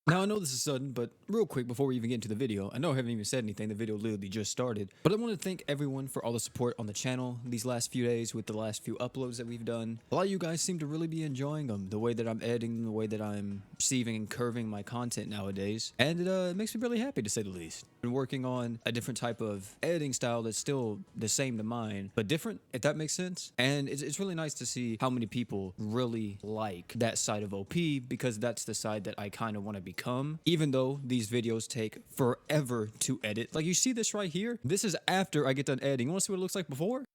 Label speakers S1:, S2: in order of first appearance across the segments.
S1: Now, I know this is sudden, but real quick before we even get into the video, I know I haven't even said anything, the video literally just started, but I want to thank everyone for all the support on the channel these last few days with the last few uploads that we've done. A lot of you guys seem to really be enjoying them, the way that I'm editing, the way that I'm receiving and curving my content nowadays, and it makes me really happy to say the least. I've been working on a different type of editing style that's still the same to mine, but different, if that makes sense, and it's really nice to see how many people really like that side of OP, because that's the side that I kind of want to become. Even though these videos take forever to edit. Like, you see this right here? This is after I get done editing. You want to see what it looks like before?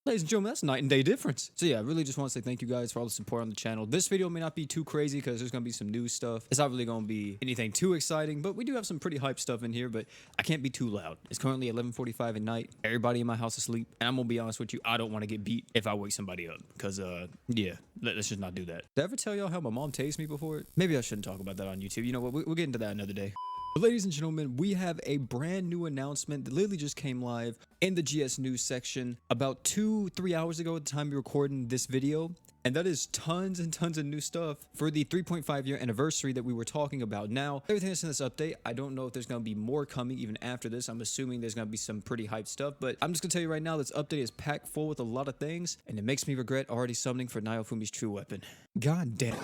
S1: Ladies and gentlemen, that's a night and day difference. So yeah, I really just want to say thank you guys for all the support on the channel. This video may not be too crazy because there's going to be some new stuff. It's not really going to be anything too exciting, but we do have some pretty hype stuff in here, but I can't be too loud. It's currently 11:45 at night. Everybody in my house is asleep. And I'm going to be honest with you, I don't want to get beat if I wake somebody up. Because, yeah, let's just not do that. Did I ever tell y'all how my mom tased me before? Maybe I shouldn't talk about that on YouTube. You know what? We'll get into that another day. But ladies and gentlemen, we have a brand new announcement that literally just came live in the GS News section about 2-3 hours ago at the time we recording this video. And that is tons and tons of new stuff for the 3.5-year anniversary that we were talking about. Now, everything that's in this update, I don't know if there's going to be more coming even after this. I'm assuming there's going to be some pretty hyped stuff, but I'm just going to tell you right now, this update is packed full with a lot of things, and it makes me regret already summoning for Naofumi's true weapon. God damn.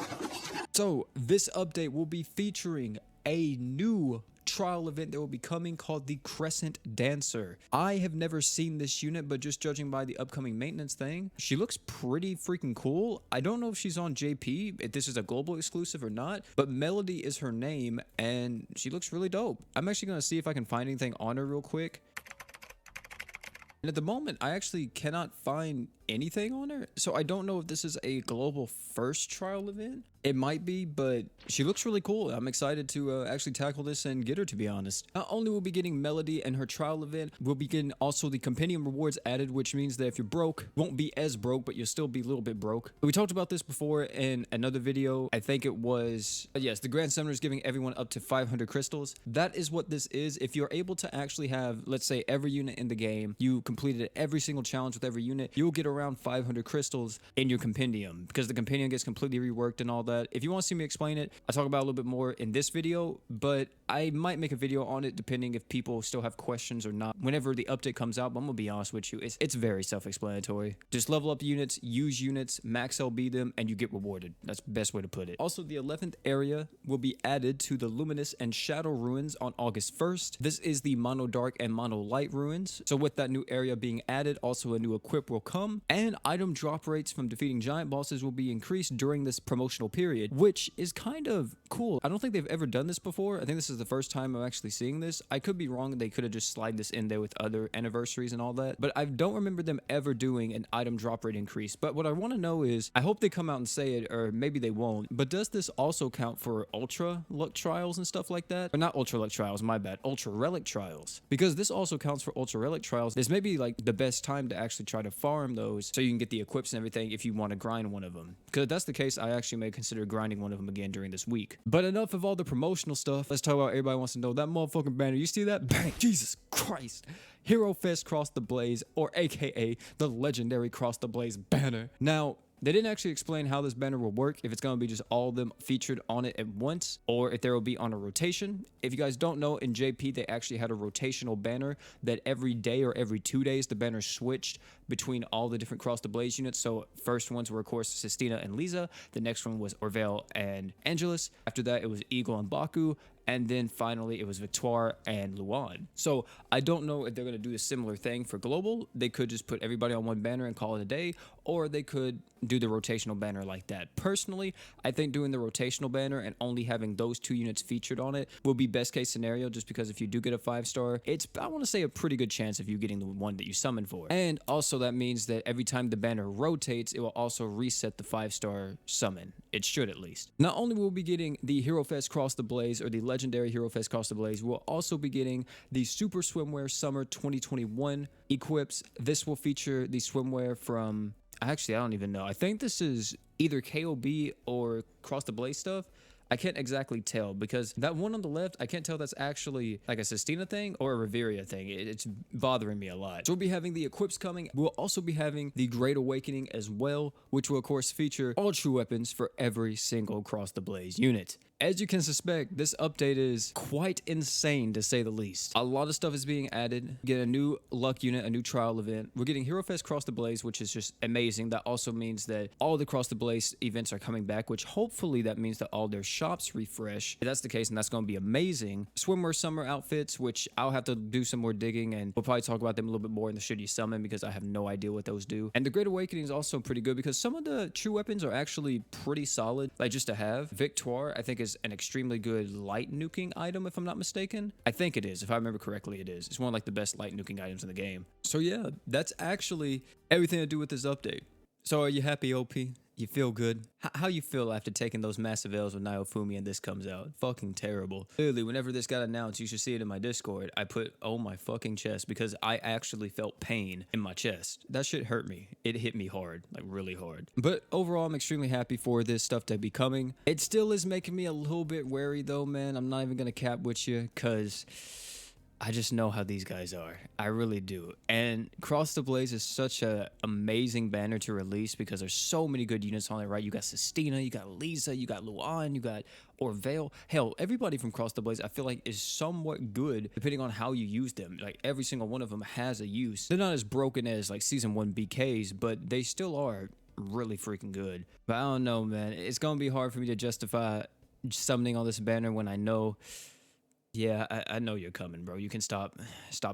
S1: So, this update will be featuring a new trial event that will be coming called the Crescent Dancer. I have never seen this unit, but just judging by the upcoming maintenance thing, she looks pretty freaking cool. I don't know if she's on JP, if this is a global exclusive or not, but Melody is her name and she looks really dope. I'm actually going to see if I can find anything on her real quick. And at the moment, I actually cannot find anything on her, so I don't know if this is a global first trial event. It might be, but she looks really cool. I'm excited to actually tackle this and get her, to be honest. Not only will we be getting Melody and her trial event, we'll be getting also the compendium rewards added, which means that if you're broke, you won't be as broke, but you'll still be a little bit broke. We talked about this before in another video. I think it was, yes, the Grand Summoner is giving everyone up to 500 crystals. That is what this is. If you're able to actually have, let's say, every unit in the game, you completed every single challenge with every unit, you'll get around 500 crystals in your compendium, because the compendium gets completely reworked and all that. If you want to see me explain it, I'll talk about it a little bit more in this video, but I might make a video on it depending if people still have questions or not whenever the update comes out. But I'm gonna be honest with you, it's very self-explanatory. Just level up the units, use units, max LB them, and you get rewarded. That's the best way to put it. Also, the 11th area will be added to the Luminous and Shadow ruins on August 1st. This is the Mono Dark and Mono Light ruins. So with that new area being added, also a new equip will come, and item drop rates from defeating giant bosses will be increased during this promotional period, which is kind of cool. I don't think they've ever done this before. I think this is the first time I'm actually seeing this. I could be wrong. They could have just slide this in there with other anniversaries and all that, but I don't remember them ever doing an item drop rate increase. But what I want to know is, I hope they come out and say it, or maybe they won't, but does this also count for ultra luck trials and stuff like that? Or not ultra luck trials, my bad, ultra relic trials, because this also counts for ultra relic trials. This may be like the best time to actually try to farm those so you can get the equips and everything if you want to grind one of them. Because if that's the case, I actually may consider grinding one of them again during this week. But enough of all the promotional stuff. Let's talk about everybody wants to know that motherfucking banner. You see that? Bang! Jesus Christ! Hero Fest Cross the Blaze, or aka the legendary Cross the Blaze banner. Now, they didn't actually explain how this banner will work, if it's going to be just all of them featured on it at once, or if there will be on a rotation. If you guys don't know, in JP, they actually had a rotational banner that every day or every 2 days, the banner switched between all the different Cross the Blaze units. So first ones were, of course, Sistina and Lisa. The next one was Orville and Angelus. After that, it was Eagle and Baku. And then finally, it was Victoire and Luan. So I don't know if they're going to do a similar thing for global. They could just put everybody on one banner and call it a day, or they could do the rotational banner like that. Personally, I think doing the rotational banner and only having those two units featured on it will be best case scenario, just because if you do get a 5-star, it's, I want to say, a pretty good chance of you getting the one that you summon for. And also that means that every time the banner rotates, it will also reset the 5-star summon. It should, at least. Not only will we be getting the Hero Fest Cross the Blaze, or the legendary Hero Fest Cross the Blaze, we'll also be getting the Super Swimwear Summer 2021 equips. This will feature the swimwear from, actually, I don't even know. I think this is either KOB or Cross the Blaze stuff. I can't exactly tell, because that one on the left, I can't tell that's actually like a Sistina thing or a Reveria thing. It's bothering me a lot. So we'll be having the equips coming. We'll also be having the Great Awakening as well, which will of course feature all true weapons for every single Cross the Blaze unit. As you can suspect, this update is quite insane to say the least. A lot of stuff is being added. Get a new luck unit, a new trial event. We're getting Hero Fest Cross the Blaze, which is just amazing. That also means that all the Cross the Blaze events are coming back, which hopefully that means that all their shops refresh. If that's the case, and that's going to be amazing. Swimwear summer outfits, which I'll have to do some more digging, and we'll probably talk about them a little bit more in the Should You Summon because I have no idea what those do. And the Great Awakening is also pretty good because some of the true weapons are actually pretty solid, like just to have. Victoire, I think, is an extremely good light nuking item, if I'm not mistaken. I think it is. If I remember correctly, it is. It's one of like the best light nuking items in the game. So yeah, that's actually everything to do with this update. So are you happy, OP? You feel good? How you feel after taking those massive L's with Naofumi and this comes out? Fucking terrible. Literally, whenever this got announced, you should see it in my Discord. I put, oh my fucking chest, because I actually felt pain in my chest. That shit hurt me. It hit me hard, like really hard. But overall, I'm extremely happy for this stuff to be coming. It still is making me a little bit wary though, man. I'm not even gonna cap with you, cause I just know how these guys are. I really do. And Cross the Blaze is such an amazing banner to release because there's so many good units on it, right? You got Sistina, you got Lisa, you got Luan, you got Orvale. Hell, everybody from Cross the Blaze I feel like is somewhat good depending on how you use them. Like every single one of them has a use. They're not as broken as like Season 1 BKs, but they still are really freaking good. But I don't know, man. It's going to be hard for me to justify summoning on this banner when I know... Yeah, I know you're coming, bro. You can stop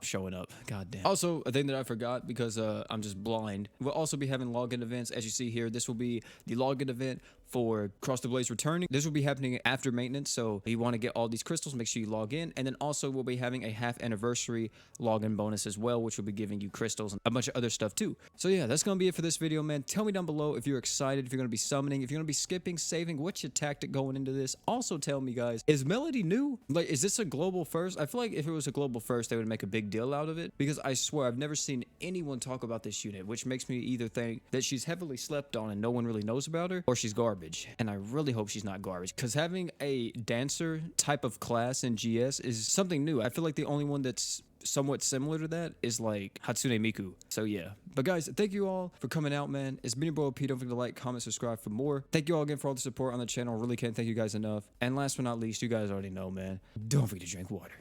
S1: showing up. God damn. Also, a thing that I forgot because I'm just blind. We'll also be having login events. As you see here, this will be the login event for Cross the Blaze returning. This will be happening after maintenance, so if you want to get all these crystals, make sure you log in. And then also we'll be having a half anniversary login bonus as well, which will be giving you crystals and a bunch of other stuff too. So yeah, that's gonna be it for this video, man. Tell me down below if you're excited, if you're gonna be summoning, if you're gonna be skipping, saving, what's your tactic going into this? Also tell me, guys, is Melody new? Like, is this a global first? I feel like if it was a global first, they would make a big deal out of it, because I swear I've never seen anyone talk about this unit, which makes me either think that she's heavily slept on and no one really knows about her, or she's garbage. And I really hope she's not garbage, because having a dancer type of class in GS is something new. I feel like the only one that's somewhat similar to that is like Hatsune Miku. So yeah. But guys, thank you all for coming out, man. It's been your boy OP. Don't forget to like, comment, subscribe for more. Thank you all again for all the support on the channel. I really can't thank you guys enough. And last but not least, you guys already know, man, don't forget to drink water.